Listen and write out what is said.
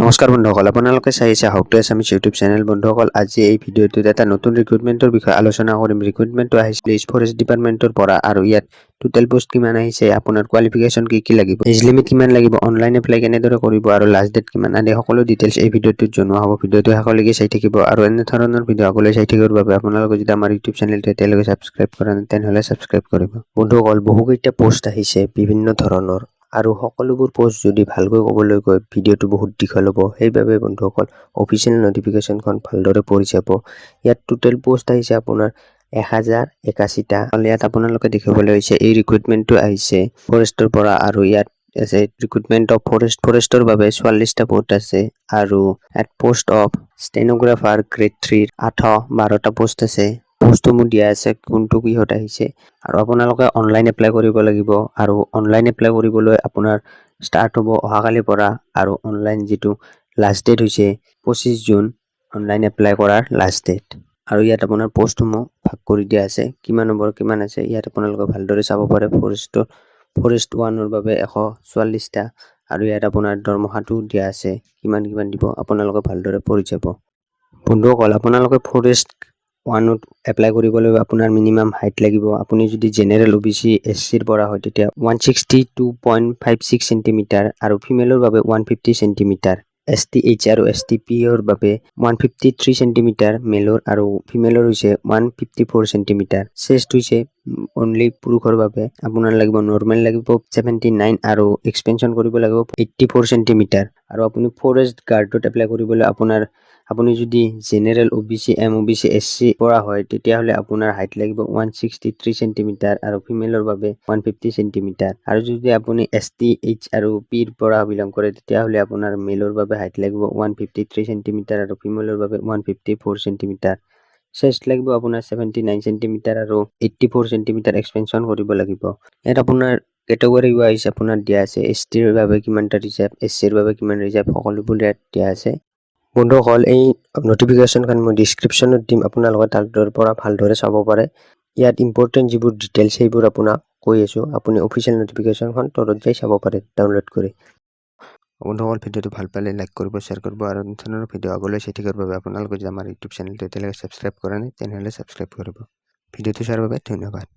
নমস্কাৰ বন্ধুসকল, আপোনালোকে চাই আছে To Assamese ইউটিউব চেনেল। বন্ধুসকল, আজি এই ভিডিঅ'টোত এটা নতুন ৰিক্ৰুটমেণ্টৰ বিষয়ে আলোচনা কৰিম। ৰিক্ৰুটমেণ্টটো আহিছে ফৰেষ্ট ডিপাৰ্টমেণ্টৰ পৰা আৰু ইয়াত টোটেল পোষ্ট কিমান আহিছে, আপোনাৰ কোৱালিফিকেশ্যন কি লাগিব, এজ লিমিট কিমান লাগিব, অনলাইন এপ্লাই কেনেদৰে কৰিব আৰু লাষ্ট ডেট কিমান আদি সকলো ডিটেইলছ এই ভিডিঅ'টোত জনোৱা হ'ব। ভিডিঅ'টো শেষলৈকে চাই থাকিব আৰু এনে ধৰণৰ ভিডিঅ' আগলৈ চাই থাকিবৰ বাবে আপোনালোকে যদি আমাৰ ইউটিউব চেনেলটো এতিয়ালৈকে ছাবস্ক্ৰাইব কৰা নাই তেনেহ'লে ছাবস্ক্ৰাইব কৰিব। বন্ধুসকল, বহুকেইটা পোষ্ট আহিছে বিভিন্ন ধৰণৰ আৰু সকলোবোৰ পোষ্ট যদি ভালকৈ ক'বলৈ গৈ ভিডিঅ'টো বহুত দীঘল হ'ব। সেইবাবে বন্ধুসকল অফিচিয়েল নটিফিকেশ্যনখন ভালদৰে পঢ়ি চাব। ইয়াত টোটেল পোষ্ট আহিছে আপোনাৰ 1081টা। ইয়াত আপোনালোকে দেখিবলৈ হৈছে এই ৰিক্ৰুটমেণ্টটো আহিছে ফৰেষ্টৰ পৰা আৰু ইয়াত আছে ৰিক্ৰুটমেণ্ট অফ ফৰেষ্টৰ বাবে 44টা পোষ্ট আছে আৰু ইয়াত পোষ্ট অফ ষ্টেনোগ্ৰাফাৰ গ্ৰেড 3 12টা পোষ্ট আছে। পোষ্টসমূহ দিয়া আছে কোনটো কিহত আহিছে আৰু আপোনালোকে অনলাইন এপ্লাই কৰিব লাগিব আৰু অনলাইন এপ্লাই কৰিবলৈ আপোনাৰ ষ্টাৰ্ট হ'ব অহাকালিৰ পৰা আৰু অনলাইন যিটো লাষ্ট ডেট হৈছে 25 জুন অনলাইন এপ্লাই কৰাৰ লাষ্ট ডেট। আৰু ইয়াত আপোনাৰ পোষ্টসমূহ ভাগ কৰি দিয়া আছে, কিমান নম্বৰ কিমান আছে ইয়াত আপোনালোকে ভালদৰে চাব পাৰে। ফৰেষ্ট 1ৰ বাবে 144টা আৰু ইয়াত আপোনাৰ দৰমহাটো দিয়া আছে, কিমান দিব আপোনালোকে ভালদৰে পঢ়ি যাব। বন্ধুসকল, আপোনালোকে ফৰেষ্ট 1ত এপ্লাই কৰিবলৈ আপোনাৰ মিনিমাম হাইট লাগিব। আপুনি যদি জেনেৰেল OBC SCৰ পৰা হয় তেতিয়া 162.56 সেন্টিমিটাৰ আৰু ফিমেলৰ বাবে 150 সেন্টিমিটাৰ, STH আৰু STPৰ বাবে 153 সেন্টিমিটাৰ মেলৰ আৰু ফিমেলৰ হৈছে 154 সেন্টিমিটাৰ। চেষ্ট হৈছে অনলি পুৰুষৰ বাবে আপোনাৰ লাগিব নৰ্মেল লাগিব 79 আৰু এক্সপেনশ্যন কৰিব লাগিব 84 সেন্টিমিটাৰ। আৰু আপুনি ফৰেষ্ট গাৰ্ডত এপ্লাই কৰিবলৈ আপুনি যদি জেনেৰেল OBC MOBC SC পৰা হয় তেতিয়াহ'লে আপোনাৰ হাইট লাগিব 163 সেন্টিমিটাৰ আৰু ফিমেলৰ বাবে 150 সেন্টিমিটাৰ। আৰু যদি আপুনি STH আৰু Pৰ পৰা বিলং কৰে তেতিয়াহ'লে আপোনাৰ মেলৰ বাবে হাইট লাগিব 153 সেন্টিমিটাৰ আৰু ফিমেলৰ বাবে 154 সেন্টিমিটাৰ। চেষ্ট লাগিব আপোনাৰ 79 সেন্টিমিটাৰ আৰু 84 সেন্টিমিটাৰ এক্সপেনশ্যন কৰিব লাগিব। ইয়াত আপোনাৰ কেটেগৰী ৱাইজ আপোনাৰ দিয়া আছে, STৰ বাবে কিমানটা ৰিজাৰ্ভ, SCৰ বাবে কিমান ৰিজাৰ্ভ, সকলোবোৰ ইয়াত দিয়া আছে। বন্ধুসকল, এই নটিফিকেশ্যনখন মই ডিছক্ৰিপশ্যনত দিম, আপোনালোকে তাৰ পৰা ভালদৰে চাব পাৰে। ইয়াত ইম্পৰ্টেণ্ট যিবোৰ ডিটেইলছ সেইবোৰ আপোনাক কৈ আছোঁ, আপুনি অফিচিয়েল নটিফিকেশ্যনখন তলত যাই চাব পাৰে ডাউনলোড কৰি। বন্ধুসকল, ভিডিঅ'টো ভাল পালে লাইক কৰিব, শ্বেয়াৰ কৰিব আৰু এনে ধৰণৰ ভিডিঅ' আগলৈ চাই থাকিবৰ বাবে আপোনালোকে যদি আমাৰ ইউটিউব চেনেলটো এতিয়ালৈকে ছাবস্ক্ৰাইব কৰা নাই তেনেহ'লে ছাবস্ক্ৰাইব কৰিব। ভিডিঅ'টো চোৱাৰ বাবে ধন্যবাদ।